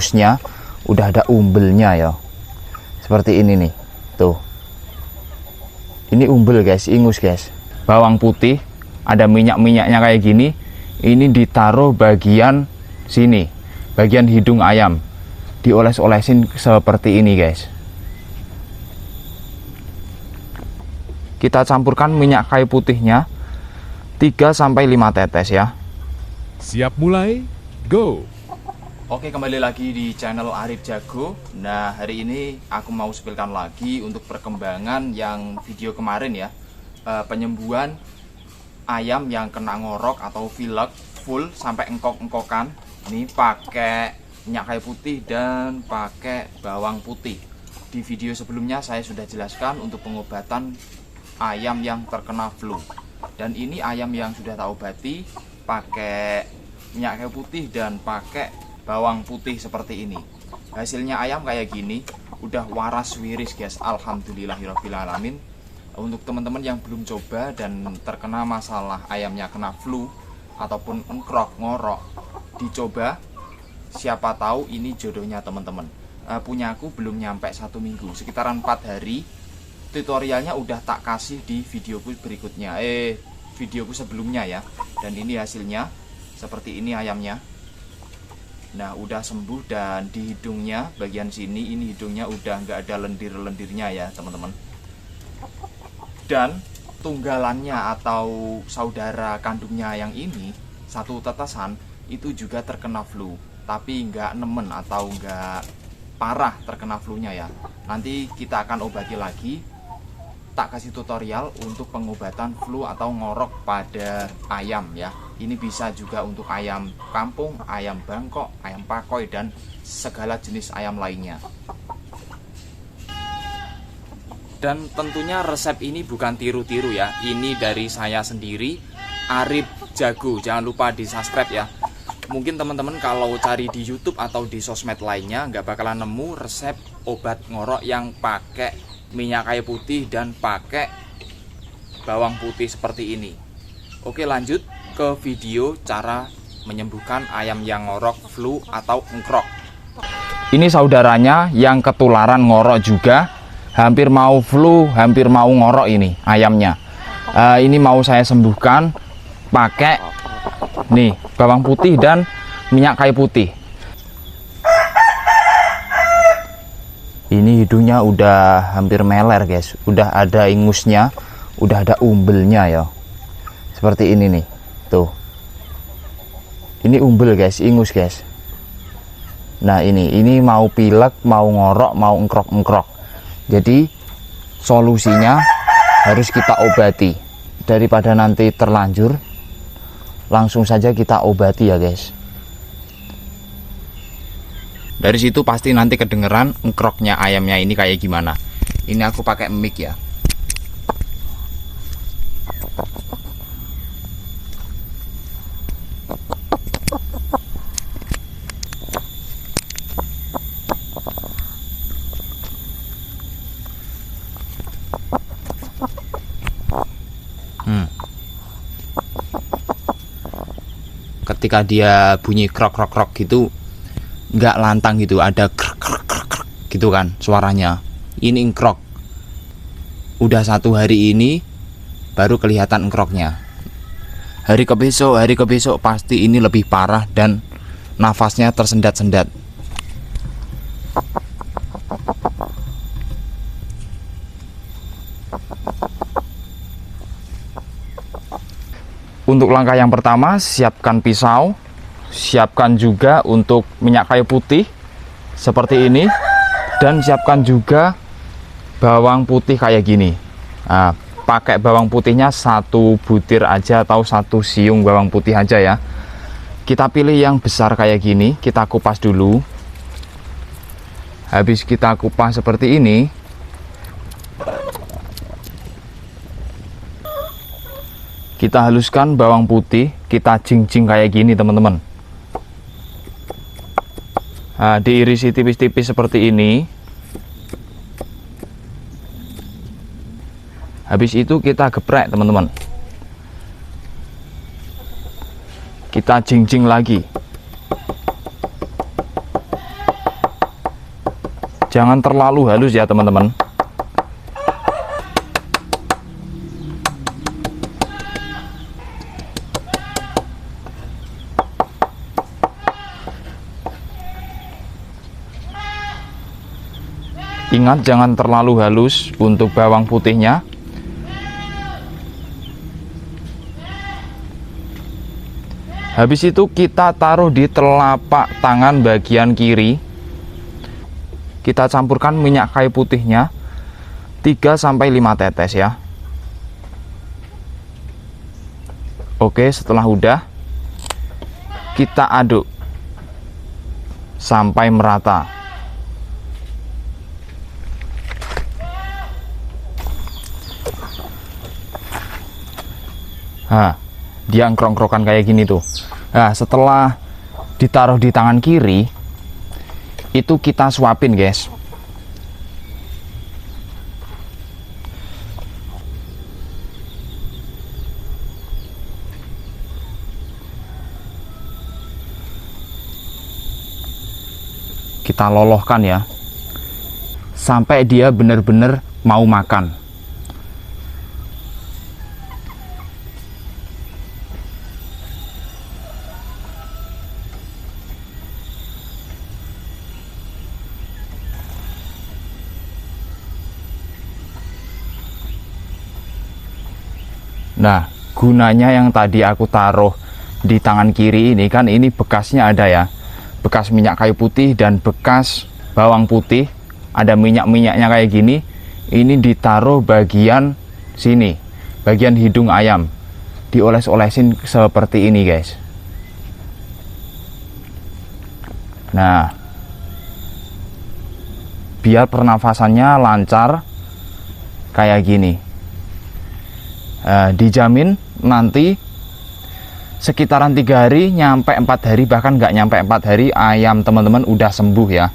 Terusnya udah ada umbelnya ya, seperti ini nih tuh. Ini umbel guys, ingus guys. Bawang putih ada minyak-minyaknya kayak gini. Ini ditaruh bagian sini, bagian hidung ayam, dioles-olesin seperti ini guys. Kita campurkan minyak kayu putihnya 3-5 tetes ya. Siap mulai, go! Oke, kembali lagi di channel Arif Jago. Nah, hari ini aku mau spillkan lagi untuk perkembangan yang video kemarin ya, penyembuhan ayam yang kena ngorok atau pilek full sampai engkok-engkokan. Ini pakai minyak kayu putih dan pakai bawang putih. Di video sebelumnya saya sudah jelaskan untuk pengobatan ayam yang terkena flu. Dan ini ayam yang sudah tak obati pakai minyak kayu putih dan pakai bawang putih seperti ini. Hasilnya ayam kayak gini, udah waras wiris guys, alhamdulillahirobbilalamin. Untuk teman-teman yang belum coba dan terkena masalah ayamnya kena flu ataupun engkrok ngorok, dicoba, siapa tahu ini jodohnya teman-teman. Punya aku belum nyampe 1 minggu, sekitaran 4 hari. Tutorialnya udah tak kasih di videoku berikutnya, videoku sebelumnya ya. Dan ini hasilnya seperti ini ayamnya. Nah, udah sembuh dan di hidungnya bagian sini, ini hidungnya udah nggak ada lendir-lendirnya ya teman-teman. Dan tunggalannya atau saudara kandungnya yang ini, satu tetesan itu juga terkena flu, tapi nggak nemen atau nggak parah terkena flu-nya ya. Nanti kita akan obati lagi, tak kasih tutorial untuk pengobatan flu atau ngorok pada ayam ya. Ini bisa juga untuk ayam kampung, ayam bangkok, ayam pakoy, dan segala jenis ayam lainnya. Dan tentunya resep ini bukan tiru-tiru ya. Ini dari saya sendiri, Arif Jago. Jangan lupa di subscribe ya. Mungkin teman-teman kalau cari di YouTube atau di sosmed lainnya nggak bakalan nemu resep obat ngorok yang pakai minyak kayu putih dan pakai bawang putih seperti ini. Oke, lanjut ke video cara menyembuhkan ayam yang ngorok flu atau engkrok. Ini saudaranya yang ketularan ngorok juga, hampir mau flu, hampir mau ngorok ini ayamnya. Ini mau saya sembuhkan pakai nih bawang putih dan minyak kayu putih. Ini hidungnya udah hampir meler guys, udah ada ingusnya, udah ada umbelnya ya, seperti ini nih tuh. Ini umbel guys, ingus guys. Nah, ini mau pilek, mau ngorok, mau engkrok-engkrok. Jadi solusinya harus kita obati. Daripada nanti terlanjur, langsung saja kita obati ya guys. Dari situ pasti nanti kedengeran engkroknya ayamnya ini kayak gimana. Ini aku pakai mic ya. Ketika dia bunyi krok-krok-krok gitu, nggak lantang gitu, ada krek-krek-krek gitu kan suaranya. Ini engkrok. Udah 1 hari ini baru kelihatan engkroknya. Hari ke besok pasti ini lebih parah dan nafasnya tersendat-sendat. Untuk langkah yang pertama, siapkan pisau, siapkan juga untuk minyak kayu putih seperti ini, dan siapkan juga bawang putih kayak gini. Nah, pakai bawang putihnya 1 butir aja atau 1 siung bawang putih aja ya. Kita pilih yang besar kayak gini, kita kupas dulu. Habis kita kupas seperti ini, kita haluskan bawang putih, kita jinjing kayak gini teman-teman. Nah, diirisi tipis-tipis seperti ini. Habis itu kita geprek teman-teman. Kita jinjing lagi. Jangan terlalu halus ya teman-teman. Ingat, jangan terlalu halus untuk bawang putihnya. Habis itu kita taruh di telapak tangan bagian kiri. Kita campurkan minyak kayu putihnya 3-5 tetes ya. Oke, setelah udah kita aduk sampai merata. Nah, dia ngkrong-krokan kayak gini tuh. Nah, setelah ditaruh di tangan kiri, itu kita suapin, guys. Kita lolohkan ya, sampai dia benar-benar mau makan. Nah, gunanya yang tadi aku taruh di tangan kiri ini kan, ini bekasnya ada ya, bekas minyak kayu putih dan bekas bawang putih, ada minyak-minyaknya kayak gini. Ini ditaruh bagian sini, bagian hidung ayam, dioles-olesin seperti ini guys. Nah, biar pernafasannya lancar kayak gini. Dijamin nanti sekitaran 3 hari nyampe 4 hari, bahkan nggak nyampe 4 hari ayam teman-teman udah sembuh ya.